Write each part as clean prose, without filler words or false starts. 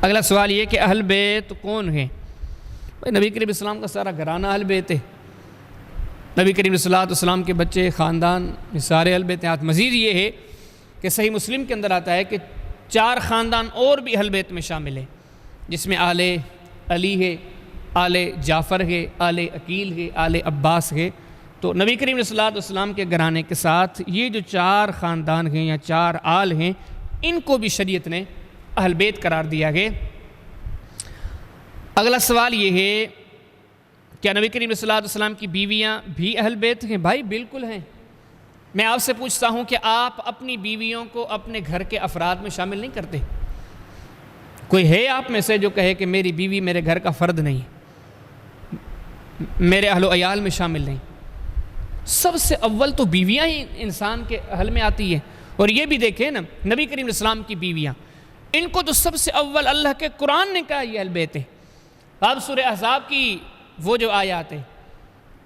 اگلا سوال یہ کہ اہل بیت کون ہیں؟ بھائی نبی کریم السلام کا سارا گھرانہ اہل بیت ہے، نبی کریم صلی اللہ علیہ وسلم کے بچے، خاندان، یہ سارے اہل بیت ہیں۔ مزید یہ ہے کہ صحیح مسلم کے اندر آتا ہے کہ 4 خاندان اور بھی اہل بیت میں شامل ہیں، جس میں آل علی ہے، آل جعفر ہے، آل عقیل ہے، آل عباس ہے۔ تو نبی کریم صلی اللہ علیہ وسلم کے گھرانے کے ساتھ یہ جو 4 خاندان ہیں یا 4 آل ہیں، ان کو بھی شریعت نے اہل بیت قرار دیا ہے۔ اگلا سوال یہ ہے کیا نبی کریم صلی اللہ علیہ وسلم کی بیویاں بھی اہل بیت ہیں؟ بھائی بالکل ہیں۔ میں آپ سے پوچھتا ہوں کہ آپ اپنی بیویوں کو اپنے گھر کے افراد میں شامل نہیں کرتے؟ کوئی ہے آپ میں سے جو کہے کہ میری بیوی میرے گھر کا فرد نہیں، میرے اہل و عیال میں شامل نہیں؟ سب سے اول تو بیویاں ہی انسان کے اہل میں آتی ہیں۔ اور یہ بھی دیکھیں نا، نبی کریم علیہ السلام کی بیویاں، ان کو تو سب سے اول اللہ کے قرآن نے کہا یہ اہل بیت ہے۔ اب سورہ احزاب کی وہ جو آیات ہیں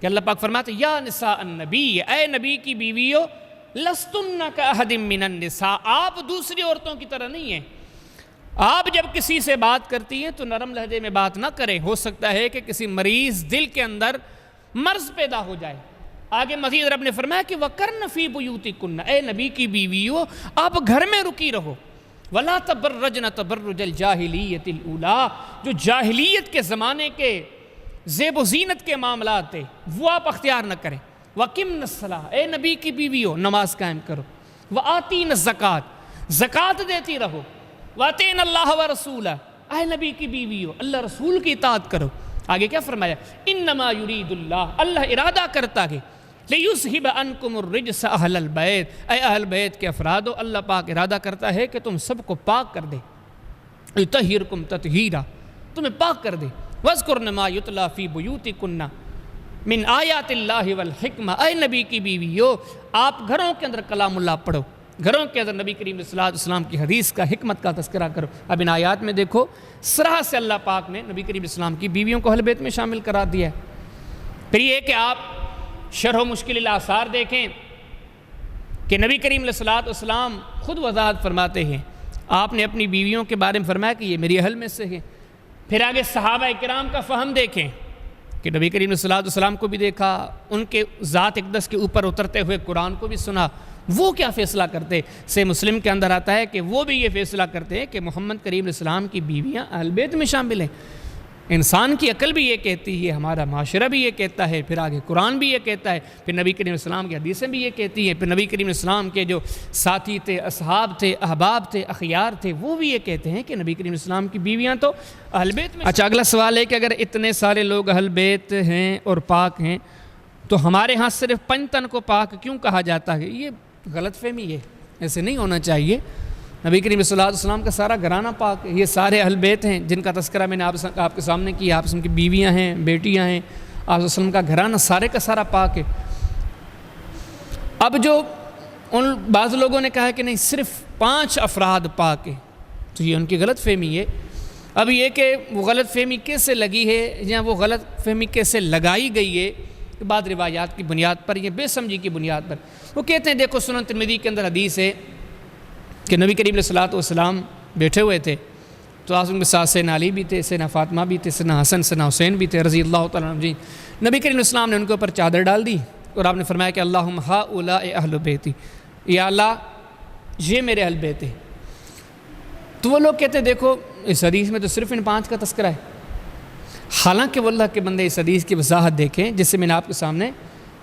کہ اللہ پاک فرماتے ہیں یا نساء النبی، اے نبی کی بیویو، لستن کاحد من النساء، آپ دوسری عورتوں کی طرح نہیں ہیں۔ آپ جب کسی سے بات کرتی ہیں تو نرم لہجے میں بات نہ کریں، ہو سکتا ہے کہ کسی مریض دل کے اندر مرض پیدا ہو جائے۔ آگے مزید رب نے فرمایا کہ وَقَرْنَ فِي بُيُوتِكُنَّ، اے نبی کی بیویو آپ گھر میں رکی رہو۔ وَلَا تَبَرَّجْنَ تَبَرُّجَ الْجَاهِلِيَّةِ الْأُولَىٰ، جو جاہلیت کے زمانے کے زیب و زینت کے معاملات تھے وہ آپ اختیار نہ کریں۔ وَقِمْنَ الصَّلَاةَ، اے نبی کی بیویو نماز قائم کرو۔ وَآتِينَ الزَّكَاةَ، زکوٰۃ دیتی رہو۔ وَأَطِيعْنَ اللَّهَ وَرَسُولَهُ، اے نبی کی بیویو اللہ رسول کی اطاعت کرو۔ آگے کیا فرمایا؟ اِنَّمَا يُرِيدُ اللَّهُ، اللہ ارادہ کرتا ہے، لِيُذْهِبَ عَنْكُمُ الرِّجْسَ أَهْلَ الْبَيْتِ، اے اہل بیت کے افرادو اللہ پاک ارادہ کرتا ہے کہ تم سب کو پاک کر دے۔ يُطَهِّرْكُمْ تَطْهِيرًا، تمہیں پاک کر دے۔ وَاذْكُرْنَ مَا يُتْلَىٰ فِي بُيُوتِكُنَّ مِنْ آیَاتِ اللَّهِ وَالْحِکْمَةِ، اے نبی کی بیویو آپ گھروں کے اندر کلام اللہ پڑھو، گھروں کے اندر نبی کریم صلی اللہ علیہ وسلم کی حدیث کا، حکمت کا تذکرہ کرو۔ اب ان آیات میں دیکھو صراحت سے اللہ پاک نے نبی کریم صلی اللہ علیہ وسلم کی بیویوں کو اہل بیت میں شامل کرا دیا ہے۔ پھر یہ کہ آپ شرح و مشکل الآثار دیکھیں کہ نبی کریم علیہ الصلوۃ والسلام خود وضاحت فرماتے ہیں، آپ نے اپنی بیویوں کے بارے میں فرمایا کہ یہ میری اہل میں سے ہیں۔ پھر آگے صحابہ کرام کا فہم دیکھیں کہ نبی کریم علیہ الصلوۃ والسلام کو بھی دیکھا، ان کے ذات اقدس کے اوپر اترتے ہوئے قرآن کو بھی سنا، وہ کیا فیصلہ کرتے؟ سے مسلم کے اندر آتا ہے کہ وہ بھی یہ فیصلہ کرتے ہیں کہ محمد کریم علیہ السلام کی بیویاں اہل بیت میں شامل ہیں۔ انسان کی عقل بھی یہ کہتی ہے، ہمارا معاشرہ بھی یہ کہتا ہے، پھر آگے قرآن بھی یہ کہتا ہے، پھر نبی کریم علیہ السلام کی حدیثیں بھی یہ کہتی ہیں، پھر نبی کریم علیہ السلام کے جو ساتھی تھے، اصحاب تھے، احباب تھے، اخیار تھے، وہ بھی یہ کہتے ہیں کہ نبی کریم علیہ السلام کی بیویاں تو اہل بیت میں۔ اچھا اگلا سوال ہے کہ اگر اتنے سارے لوگ اہل بیت ہیں اور پاک ہیں تو ہمارے ہاں صرف 5 تن کو پاک کیوں کہا جاتا ہے؟ یہ غلط فہمی ہے، ایسے نہیں ہونا چاہیے۔ نبی کریم صلی اللہ علیہ وسلم کا سارا گھرانہ پاک ہے، یہ سارے اہل بیت ہیں جن کا تذکرہ میں نے آپ کے سامنے کیا، آپ وسلم کی بیویاں ہیں، بیٹیاں ہیں، آپ وسلم کا گھرانہ سارے کا سارا پاک ہے۔ اب جو ان بعض لوگوں نے کہا کہ نہیں صرف 5 افراد پاک ہیں، تو یہ ان کی غلط فہمی ہے۔ اب یہ کہ وہ غلط فہمی کیسے لگی ہے یا وہ غلط فہمی کیسے لگائی گئی ہے، بعض روایات کی بنیاد پر، یہ بے سمجھی کی بنیاد پر۔ وہ کہتے ہیں دیکھو سنن ترمذی کے اندر حدیث ہے کہ نبی کریم علیہ الصلوۃ والسلام بیٹھے ہوئے تھے تو آپ ان کے ساتھ سیدنا علی بھی تھے، سیدنا فاطمہ بھی تھے، سیدنا حسن، سیدنا حسین بھی تھے رضی اللہ تعالیٰ عنہم۔ نبی کریم علیہ السلام نے ان کے اوپر چادر ڈال دی اور آپ نے فرمایا کہ اللہم ہؤلاء اہل بیتی، یا اللہ یہ میرے اہل بیت ہیں۔ تو وہ لوگ کہتے ہیں دیکھو اس حدیث میں تو صرف ان 5 کا تذکرہ ہے، حالانکہ وہ اللہ کے بندے اس حدیث کی وضاحت دیکھیں جس سے میں نے آپ کے سامنے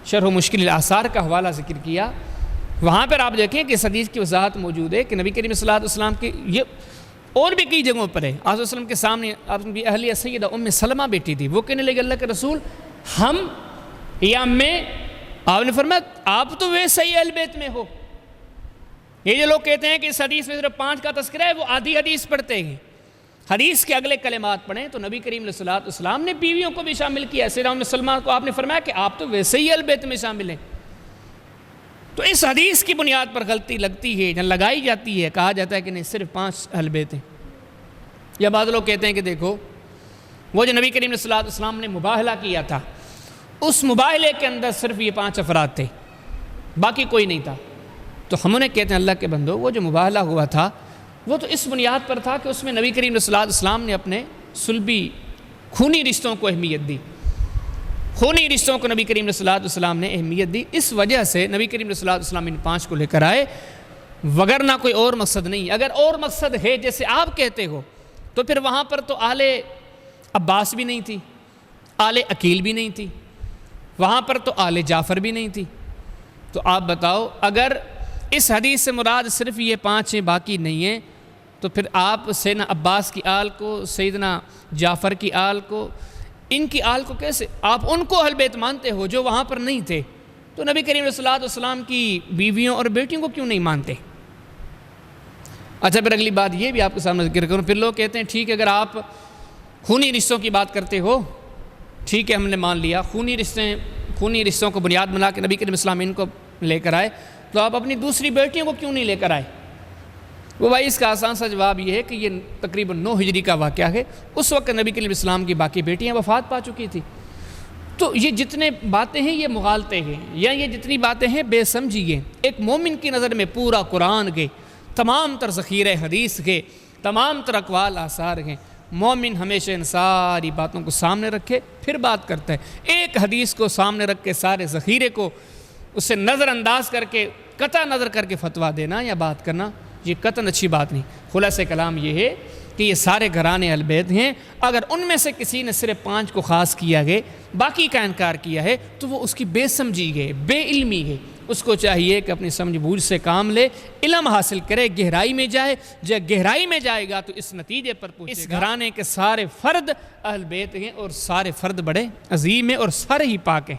شرح و مشکل الآثار کا حوالہ ذکر کیا، وہاں پر آپ دیکھیں کہ اس حدیث کی وضاحت موجود ہے کہ نبی کریم صلی اللہ علیہ وسلم کی یہ اور بھی کئی جگہوں پر ہے۔ آپ صلی اللہ علیہ وسلم کے سامنے آپ کی اہلیہ سیدہ ام سلمہ بیٹھی تھی، وہ کہنے لگے اللہ کے رسول ہم یا میں، آپ نے فرمایا آپ تو ویسے ہی اہل بیت میں ہو۔ یہ جو لوگ کہتے ہیں کہ اس حدیث میں صرف 5 کا تذکرہ ہے وہ آدھی حدیث پڑھتے ہیں، حدیث کے اگلے کلمات پڑھیں تو نبی کریم علیہ الصلوۃ والسلام نے بیویوں کو بھی شامل کیا، سیدہ ام سلمہ کو آپ نے فرمایا کہ آپ تو ویسے ہی اہل بیت میں شامل ہیں۔ تو اس حدیث کی بنیاد پر غلطی لگتی ہے یا لگائی جاتی ہے، کہا جاتا ہے کہ نہیں صرف 5 اہل بیت ہیں۔ یا بعض لوگ کہتے ہیں کہ دیکھو وہ جو نبی کریم صلی اللہ علیہ وسلم نے مباہلہ کیا تھا اس مباہلے کے اندر صرف یہ 5 افراد تھے، باقی کوئی نہیں تھا۔ تو ہم انہیں کہتے ہیں اللہ کے بندو وہ جو مباہلہ ہوا تھا وہ تو اس بنیاد پر تھا کہ اس میں نبی کریم صلی اللہ علیہ وسلم نے اپنے صلبی خونی رشتوں کو اہمیت دی، خونی رشتوں کو نبی کریم صلی اللہ علیہ وسلم نے اہمیت دی، اس وجہ سے نبی کریم صلی اللہ علیہ وسلم ان 5 کو لے کر آئے، وگرنہ کوئی اور مقصد نہیں۔ اگر اور مقصد ہے جیسے آپ کہتے ہو تو پھر وہاں پر تو آل عباس بھی نہیں تھی، آل عقیل بھی نہیں تھی، وہاں پر تو آل جعفر بھی نہیں تھی۔ تو آپ بتاؤ، اگر اس حدیث سے مراد صرف یہ 5 ہیں، باقی نہیں ہیں، تو پھر آپ سیدنا عباس کی آل کو، سیدنا جعفر کی آل کو، ان کی آل کو کیسے، آپ ان کو اہل بیت مانتے ہو جو وہاں پر نہیں تھے، تو نبی کریم صلی اللہ علیہ وسلم کی بیویوں اور بیٹیوں کو کیوں نہیں مانتے؟ اچھا، پھر اگلی بات یہ بھی آپ کے سامنے ذکر کروں، پھر لوگ کہتے ہیں ٹھیک ہے اگر آپ خونی رشتوں کی بات کرتے ہو، ٹھیک ہے ہم نے مان لیا، خونی رشتوں کو بنیاد بنا کے نبی کریم صلی اللہ علیہ وسلم ان کو لے کر آئے، تو آپ اپنی دوسری بیٹیوں کو کیوں نہیں لے کر آئے؟ وہ بھائی اس کا آسان سا جواب یہ ہے کہ یہ تقریباً 9 ہجری کا واقعہ ہے، اس وقت نبی کریم صلی اللہ علیہ وسلم کی باقی بیٹیاں وفات پا چکی تھی۔ تو یہ جتنے باتیں ہیں یہ مغالطے ہیں، یا یہ جتنی باتیں ہیں بے سمجھی ہیں۔ ایک مومن کی نظر میں پورا قرآن کے تمام تر ذخیرہ حدیث کے تمام تر اقوال آثار ہیں، مومن ہمیشہ ان ساری باتوں کو سامنے رکھے پھر بات کرتا ہے۔ ایک حدیث کو سامنے رکھ کے سارے ذخیرے کو اسے نظر انداز کر کے قطع نظر کر کے فتویٰ دینا یا بات کرنا، یہ قطعاً اچھی بات نہیں۔ خلاصہ کلام یہ ہے کہ یہ سارے گھرانے اہل بیت ہیں، اگر ان میں سے کسی نے صرف 5 کو خاص کیا گئے، باقی کا انکار کیا ہے، تو وہ اس کی بے سمجھی ہے، بے علمی ہے۔ اس کو چاہیے کہ اپنی سمجھ بوجھ سے کام لے، علم حاصل کرے، گہرائی میں جائے، جب گہرائی میں جائے گا تو اس نتیجے پر پہنچے گا۔ اس گھرانے کے سارے فرد اہل بیت ہیں اور سارے فرد بڑے عظیم ہیں اور سارے ہی پاک ہیں۔